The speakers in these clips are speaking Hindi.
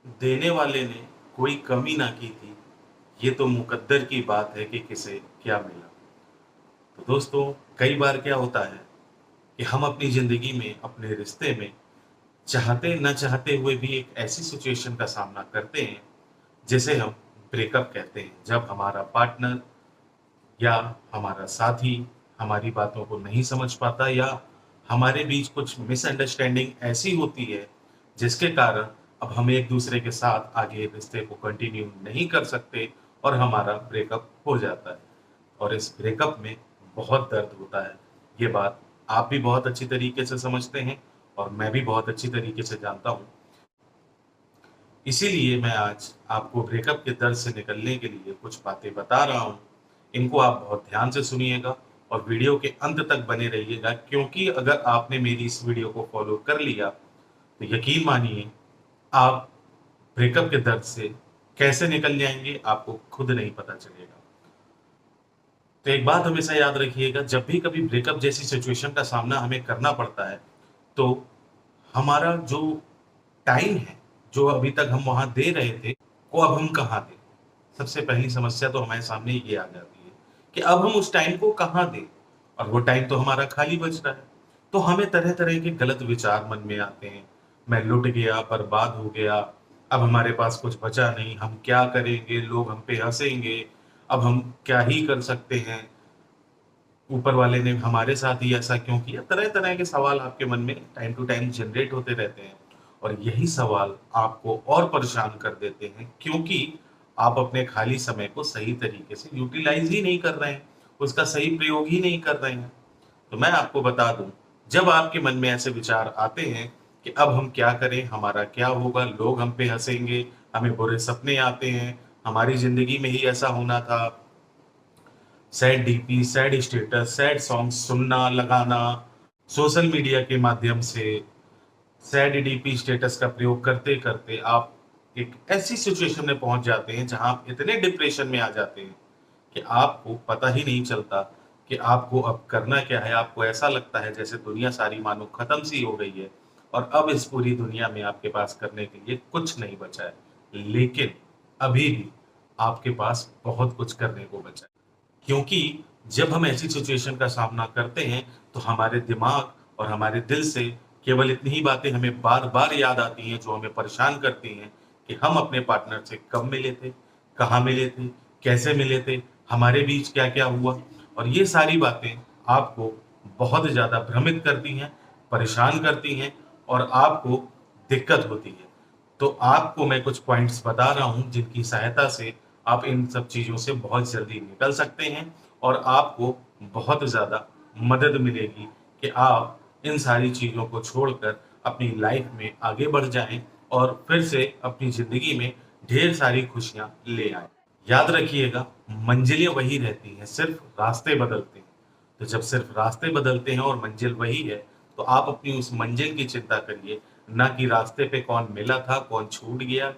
देने वाले ने कोई कमी ना की थी, ये तो मुकद्दर की बात है कि किसे क्या मिला। तो दोस्तों, कई बार क्या होता है कि हम अपनी ज़िंदगी में, अपने रिश्ते में चाहते ना चाहते हुए भी एक ऐसी सिचुएशन का सामना करते हैं, जिसे हम ब्रेकअप कहते हैं। जब हमारा पार्टनर या हमारा साथी हमारी बातों को नहीं समझ पाता या हमारे बीच कुछ मिसअंडरस्टैंडिंग ऐसी होती है, जिसके कारण अब हम एक-दूसरे के साथ आगे रिश्ते को कंटिन्यू नहीं कर सकते और हमारा ब्रेकअप हो जाता है। और इस ब्रेकअप में बहुत दर्द होता है। ये बात आप भी बहुत अच्छी तरीके से समझते हैं और मैं भी बहुत अच्छी तरीके से जानता हूँ। इसीलिए मैं आज आपको ब्रेकअप के दर्द से निकलने के लिए कुछ बातें बता रहा हूँ। इनको आप बहुत ध्यान से सुनिएगा और वीडियो के अंत तक बने रहिएगा, क्योंकि अगर आपने मेरी इस वीडियो को फ़ॉलो कर लिया, तो यकीन मानिए आप ब्रेकअप के दर्द से कैसे निकल जाएँगे, आपको खुद नहीं पता चलेगा। तो एक बात हमेशा याद रखिएगा, जब भी कभी ब्रेकअप जैसी सिचुएशन का सामना हमें करना पड़ता है, तो हमारा जो टाइम है, जो अभी तक हम वहाँ दे रहे थे, वो अब हम कहाँ दें? सबसे पहली समस्या तो हमारे सामने ये आ जाती है कि अब हम उस टाइम को कहाँ दें? और वो टाइम तो हमारा खाली बच रहा है। तो हमें तरह-तरह के गलत विचार मन में आते हैं। मैं लुट गया, बर्बाद हो गया, अब हमारे पास कुछ बचा नहीं, हम क्या करेंगे? लोग हम पे हँसेंगे, अब हम क्या ही कर सकते हैं? ऊपर वाले ने हमारे साथ ही ऐसा क्यों किया? तरह-तरह के सवाल आपके मन में टाइम टू टाइम जनरेट होते रहते हैं और यही सवाल आपको और परेशान कर देते हैं, क्योंकि आप अपने खाली समय को सही तरीके से यूटिलाइज़ ही नहीं कर रहे हैं, उसका सही प्रयोग ही नहीं कर रहे हैं। तो मैं आपको बता दूँ, जब आपके मन में ऐसे विचार आते हैं कि अब हम क्या करें? हमारा क्या होगा? लोग हम पे हँसेंगे, हमें बुरे सपने आते हैं, हमारी ज़िंदगी में ही ऐसा होना था। Sad DP, sad status, sad songs सुनना, लगाना, सोशल मीडिया के माध्यम से सैड डीपी स्टेटस का प्रयोग करते-करते आप एक ऐसी सिचुएशन में पहुँच जाते हैं, जहाँ आप इतने डिप्रेशन में आ जाते हैं कि आपको पता ही नहीं चलता कि आपको अब करना क्या है। आपको ऐसा लगता है जैसे दुनिया सारी मानो खत्म सी हो गई है और अब इस पूरी दुनिया में आपके पास करने के लिए कुछ नहीं बचा है। लेकिन अभी भी आपके पास बहुत कुछ करने को बचा है। क्योंकि जब हम ऐसी सिचुएशन का सामना करते हैं, तो हमारे दिमाग और हमारे दिल से केवल इतनी ही बातें हमें बार-बार याद आती हैं, जो हमें परेशान करती हैं कि हम अपने पार्टनर से कब मिले थे, कहाँ मिले थे, कैसे मिले थे, हमारे बीच क्या-क्या हुआ, और ये सारी बातें आपको बहुत ज़्यादा भ्रमित करती हैं, परेशान करती हैं और आपको दिक्कत होती है। तो आपको मैं कुछ पॉइंट्स बता रहा हूँ, जिनकी सहायता से आप इन सब चीज़ों से बहुत जल्दी निकल सकते हैं और आपको बहुत ज़्यादा मदद मिलेगी कि आप इन सारी चीज़ों को छोड़कर अपनी लाइफ में आगे बढ़ जाएँ और फिर से अपनी ज़िंदगी में ढेर सारी खुशियाँ ले आएँ। याद रखिएगा, मंजिलें वही रहती हैं, सिर्फ़ रास्ते बदलते हैं। तो जब सिर्फ़ रास्ते बदलते हैं और मंजिल वही है, तो आप अपनी उस मंजिल की चिंता करिए, ना कि रास्ते पे कौन मिला था, कौन छूट गया।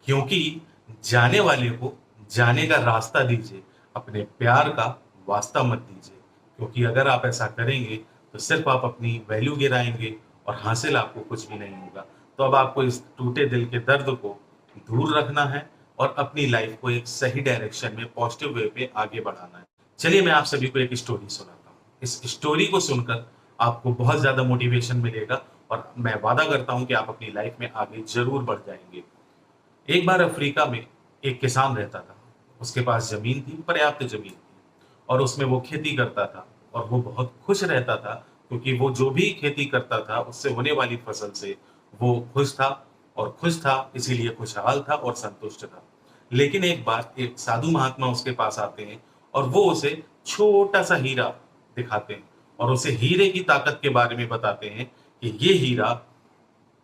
क्योंकि जाने वाले को जाने का रास्ता दीजिए, अपने प्यार का वास्ता मत दीजिए। क्योंकि अगर आप ऐसा करेंगे, तो सिर्फ़ आप अपनी वैल्यू गिराएँगे और हासिल आपको कुछ भी नहीं होगा। तो अब आपको इस टूटे दिल के दर्द को दूर रखना है और अपनी लाइफ़ को एक सही डायरेक्शन में पॉज़िटिव वे पे आगे बढ़ाना है। चलिए मैं आप सभी को एक स्टोरी सुनाता हूँ। इस स्टोरी को सुनकर आपको बहुत ज़्यादा मोटिवेशन मिलेगा और मैं वादा करता हूँ कि आप अपनी लाइफ़ में आगे ज़रूर बढ़ जाएँगे। एक बार अफ्रीका में एक किसान रहता था। उसके पास ज़मीन थी, पर्याप्त ज़मीन थी और उसमें वो खेती करता था और वो बहुत खुश रहता था, क्योंकि वो जो भी खेती करता था, उससे होने वाली फसल से वो खुश था, इसीलिए खुशहाल था और संतुष्ट था। लेकिन एक बार एक साधु महात्मा उसके पास आते हैं और वो उसे छोटा-सा हीरा दिखाते हैं और उसे हीरे की ताकत के बारे में बताते हैं कि ये हीरा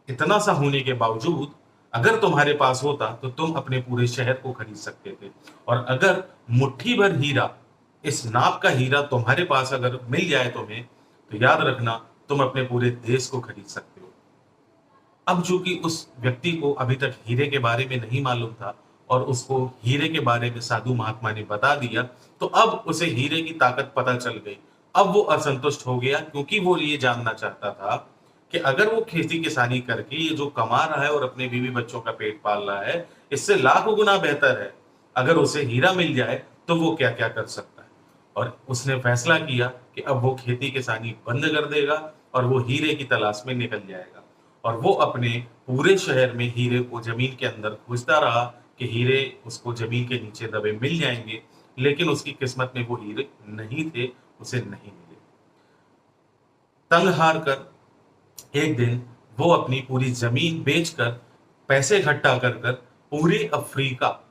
इतना सा होने के बावजूद अगर तुम्हारे पास होता, तो तुम अपने पूरे शहर को खरीद सकते थे, और अगर मुट्ठी भर हीरा, इस नाप का हीरा तुम्हारे पास अगर मिल जाए तुम्हें, तो याद रखना तुम अपने पूरे देश को खरीद सकते हो। अब चूँकि उस व्यक्ति को अभी तक हीरे के बारे में नहीं मालूम था और उसको हीरे के बारे में साधु महात्मा ने बता दिया, तो अब उसे हीरे की ताकत पता चल गई। अब वो असंतुष्ट हो गया, क्योंकि वो ये जानना चाहता था कि अगर वो खेती किसानी करके ये जो कमा रहा है और अपने बीवी बच्चों का पेट पाल रहा है, इससे लाखों गुना बेहतर है अगर उसे हीरा मिल जाए तो वो क्या-क्या कर सकता है। और उसने फैसला किया कि अब वो खेती किसानी बंद कर देगा और वो हीरे की तलाश में निकल जाएगा। और वो अपने पूरे शहर में हीरे को ज़मीन के अंदर खोजता रहा कि हीरे उसको ज़मीन के नीचे दबे मिल जाएँगे, लेकिन उसकी किस्मत में वो हीरे नहीं थे, उसे नहीं मिले। तंग हार कर एक दिन वो अपनी पूरी ज़मीन बेचकर, पैसे इकट्ठा कर कर पूरे अफ्रीका,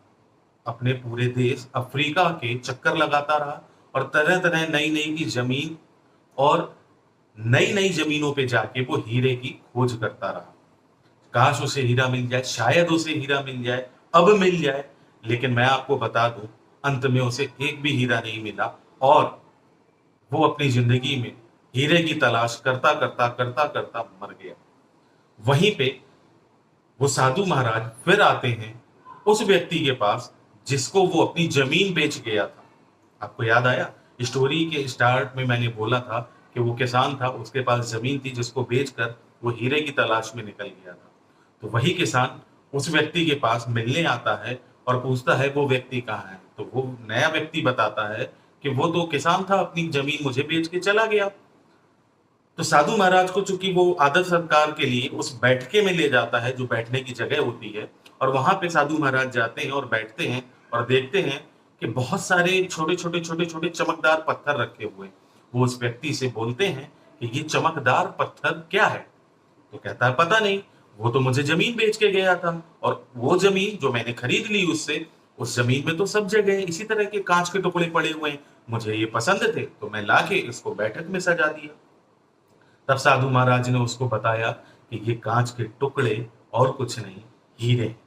अपने पूरे देश अफ्रीका के चक्कर लगाता रहा और तरह-तरह नई-नई की ज़मीन और नई-नई ज़मीनों पे जाके वो हीरे की खोज करता रहा। काश उसे हीरा मिल जाए, शायद उसे हीरा मिल जाए, अब मिल जाए, लेकिन मैं आपको बता दूँ, अंत में उसे एक भी हीरा नहीं मिला और वो अपनी ज़िंदगी में हीरे की तलाश करता-करता मर गया। वहीं पे वो साधु महाराज फिर आते हैं उस व्यक्ति के पास जिसको वो अपनी ज़मीन बेच गया था। आपको याद आया? स्टोरी के स्टार्ट में मैंने बोला था कि वो किसान था, उसके पास ज़मीन थी जिसको बेचकर वो हीरे की तलाश में निकल गया था। तो वही किसान उस व्यक्ति के पास मिलने आता है और पूछता है वो व्यक्ति कहाँ है? तो वो नया व्यक्ति बताता है कि वो तो किसान था, अपनी ज़मीन मुझे बेच के चला गया। तो साधु महाराज को चूँकि वो आदर सत्कार के लिए उस बैठके में ले जाता है, जो बैठने की जगह होती है और वहाँ पे साधु महाराज जाते हैं और बैठते हैं और देखते हैं कि बहुत सारे छोटे-छोटे चमकदार पत्थर रखे हुए हैं। वो उस व्यक्ति से बोलते हैं कि ये चमकदार पत्थर क्या है? तो कहता है पता नहीं, वो तो मुझे ज़मीन बेच के गया था और वो ज़मीन जो मैंने खरीद ली उससे, उस ज़मीन में तो सब जगह इसी तरह के काँच के टुकड़े पड़े हुए हैं। मुझे ये पसंद थे, तो मैं लाके इसको बैठक में सजा दिया। तब साधु महाराज ने उसको बताया कि ये कांच के टुकड़े और कुछ नहीं, हीरे हैं।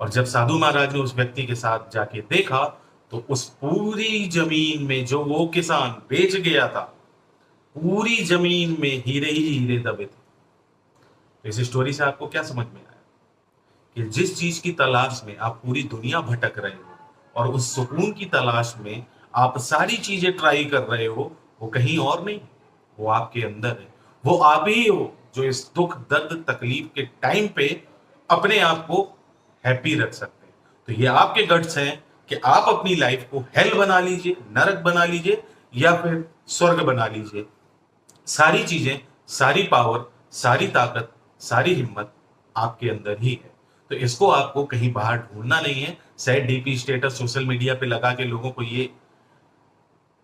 और जब साधु महाराज ने उस व्यक्ति के साथ जाके देखा तो उस पूरी जमीन में जो वो किसान बेच गया था, पूरी जमीन में हीरे ही हीरे दबे थे। तो इस स्टोरी से आपको क्या समझ में आया कि जिस चीज की तलाश में आप पूरी दुनिया भटक रहे हो और उस सुकून की तलाश में आप सारी चीजें ट्राई कर रहे हो, वो कहीं और नहीं, वो आपके अंदर है। वो आप ही हो जो इस दुख दर्द तकलीफ के टाइम पे अपने आप को हैप्पी रख सकते हैं। तो ये आपके गट्स हैं कि आप अपनी लाइफ को हेल बना लीजिए, नरक बना लीजिए या फिर स्वर्ग बना लीजिए। सारी चीजें, सारी पावर, सारी ताकत, सारी हिम्मत आपके अंदर ही है। तो इसको आपको कहीं बाहर ढूंढना नहीं है। Sad DP status social media पे लगा के लोगों को ये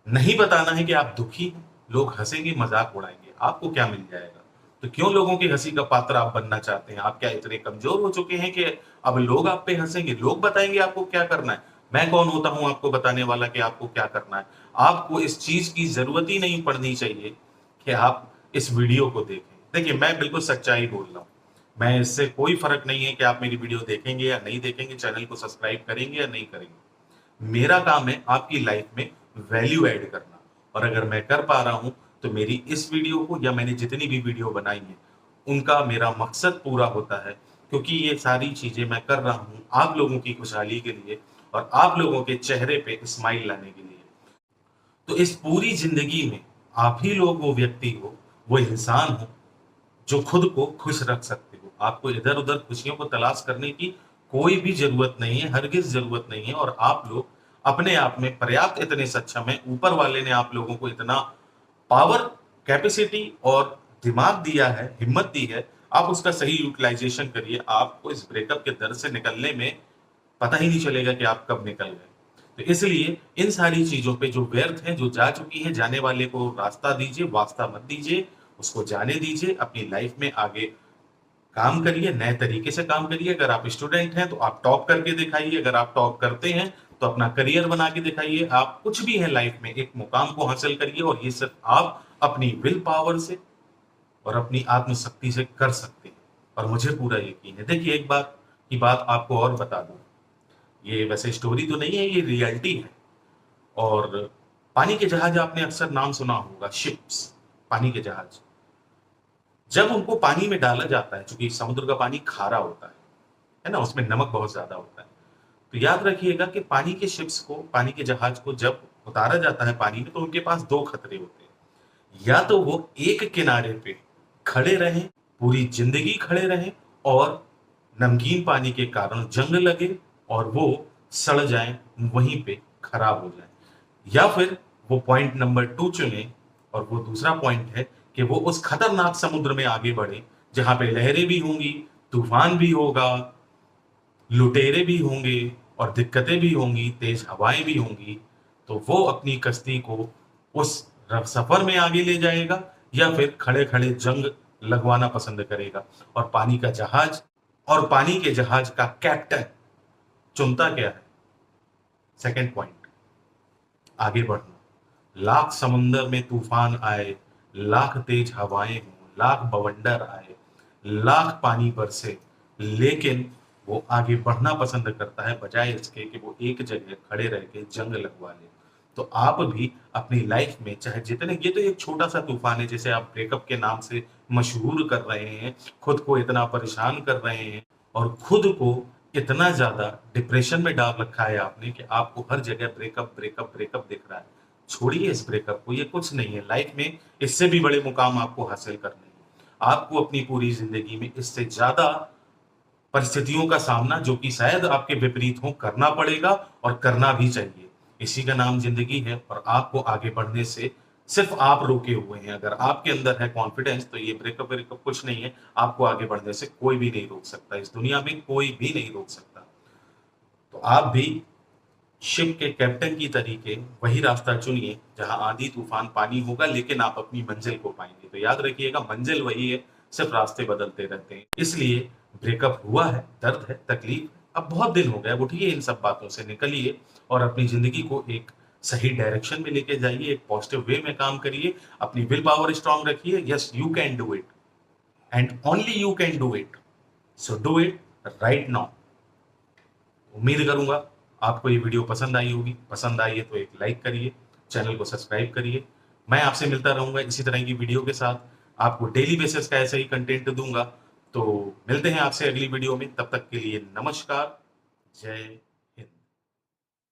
नहीं बताना है कि आप दुखी हैं। लोग हंसेंगे, मजाक उड़ाएंगे, आपको क्या मिल जाएगा? तो क्यों लोगों की हंसी का पात्र आप बनना चाहते हैं? आप क्या इतने कमजोर हो चुके हैं कि अब लोग आप पे हंसेंगे, लोग बताएंगे आपको क्या करना है? मैं कौन होता हूं आपको बताने वाला कि आपको क्या करना है? आपको इस चीज की जरूरत ही नहीं पड़नी चाहिए कि आप इस वीडियो को देखें। देखिए, मैं बिल्कुल सच्चाई बोल रहा हूँ। मैं इससे कोई फर्क नहीं है कि आप मेरी वीडियो देखेंगे या नहीं देखेंगे, चैनल को सब्सक्राइब करेंगे या नहीं करेंगे। मेरा काम है आपकी लाइफ में वैल्यू ऐड करना। और अगर मैं कर पा रहा हूं तो मेरी इस वीडियो को या मैंने जितनी भी वीडियो बनाई है उनका मेरा मकसद पूरा होता है, क्योंकि ये सारी चीजें मैं कर रहा हूं आप लोगों की खुशहाली के लिए और आप लोगों के चेहरे पे स्माइल लाने के लिए। तो इस पूरी जिंदगी में आप ही लोग वो व्यक्ति हो, वो इंसान हो जो खुद को खुश रख सकते हो। आपको इधर-उधर खुशियों को तलाश करने की कोई भी ज़रूरत नहीं है, हरगिज़ ज़रूरत नहीं है। और आप लोग अपने आप में पर्याप्त इतने सक्षम हैं, ऊपर वाले ने आप लोगों को इतना पावर, कैपेसिटी और दिमाग दिया है, हिम्मत दी है, आप उसका सही यूटिलाइज़ेशन करिए। आपको इस ब्रेकअप के दर्द से निकलने में पता ही नहीं चलेगा कि आप कब निकल गए। तो इसलिए इन सारी चीज़ों पे जो व्यर्थ हैं, जो जा चुकी हैं, जाने वाले को रास्ता दीजिए, वास्ता मत दीजिए, उसको जाने दीजिए। अपनी लाइफ में आगे काम करिए, नए तरीके से काम करिए। अगर आप स्टूडेंट हैं तो आप टॉप करके दिखाइए, अगर आप टॉप करते हैं तो अपना करियर बना के दिखाइए। आप कुछ भी है लाइफ में, एक मुकाम को हासिल करिए और ये सिर्फ आप अपनी विल पावर से और अपनी आत्मशक्ति से कर सकते हैं। और मुझे पूरा यकीन है। देखिए, एक बात की बात आपको और बता दूं, ये वैसे स्टोरी तो नहीं है, ये रियलिटी है। और पानी के जहाज आपने अक्सर नाम सुना होगा, शिप्स, पानी के जहाज। जब उनको पानी में डाला जाता है, चूंकि समुद्र का पानी खारा होता है ना, उसमें नमक बहुत ज्यादा होता है। तो याद रखिएगा कि पानी के शिप्स को, पानी के जहाज को जब उतारा जाता है पानी में, तो उनके पास दो खतरे होते हैं। या तो वो एक किनारे पे खड़े रहें, पूरी जिंदगी खड़े रहें और नमकीन पानी के कारण जंग लगे और वो सड़ जाएं, वहीं पे खराब हो जाएं। या फिर वो पॉइंट नंबर 2 चुनें और वो दूसरा पॉइंट है कि वो उस खतरनाक समुद्र में आगे बढ़े जहां पे लहरें भी होंगी, तूफान भी होगा, लुटेरे भी होंगे और दिक्कतें भी होंगी, तेज हवाएं भी होंगी। तो वो अपनी कश्ती को उस सफर में आगे ले जाएगा या फिर खड़े खड़े जंग लगवाना पसंद करेगा। और पानी के जहाज का कैप्टन चुनता क्या है? सेकंड पॉइंट, आगे बढ़ना। लाख समुंदर में तूफान आए, लाख तेज हवाएं हों, लाख बवंडर आए, लाख पानी बरसे, लेकिन वो आगे बढ़ना पसंद करता है बजाय इसके कि वो एक जगह खड़े रह के जंग लगवा ले। तो आप भी अपनी लाइफ में चाहे जितने, ये तो एक छोटा सा तूफान है जिसे आप ब्रेकअप के नाम से मशहूर कर रहे हैं, खुद को इतना परेशान कर रहे हैं और खुद को इतना ज्यादा डिप्रेशन में डाल रखा है आपने कि आपको हर जगह ब्रेकअप ब्रेकअप ब्रेकअप दिख रहा है। छोड़िए इस ब्रेकअप को, ये कुछ नहीं है। लाइफ में इससे भी बड़े मुकाम आपको हासिल करने हैं। आपको अपनी पूरी जिंदगी में इससे ज्यादा परिस्थितियों का सामना, जो कि शायद आपके विपरीत हो, करना पड़ेगा और करना भी चाहिए। इसी का नाम जिंदगी है और आपको आगे बढ़ने से सिर्फ आप रोके हुए हैं। अगर आपके अंदर है कॉन्फिडेंस तो ये ब्रेकअप ब्रेकअप कुछ नहीं है। आपको आगे बढ़ने से कोई भी नहीं रोक सकता, इस दुनिया में कोई भी नहीं रोक सकता। तो आप भी शिप के कैप्टन की तरीके वही रास्ता चुनिए जहां आंधी तूफान पानी होगा, लेकिन आप अपनी मंजिल को पाएंगे। तो याद रखिएगा, मंजिल वही है, सिर्फ रास्ते बदलते रहते हैं। इसलिए ब्रेकअप हुआ है, दर्द है, तकलीफ है, अब बहुत दिन हो गया, उठिए, इन सब बातों से निकलिए और अपनी जिंदगी को एक सही डायरेक्शन में लेके जाइए, एक पॉजिटिव वे में काम करिए, अपनी विल पावर स्ट्रांग रखिए। Yes, you can do it and only you can do it. So do it right now. उम्मीद करूंगा आपको ये वीडियो पसंद आई होगी। पसंद आई है तो एक लाइक करिए, चैनल को सब्सक्राइब करिए। मैं आपसे मिलता रहूंगा इसी तरह की वीडियो के साथ, आपको डेली बेसिस का ऐसा ही कंटेंट दूंगा। तो मिलते हैं आपसे अगली वीडियो में, तब तक के लिए नमस्कार, जय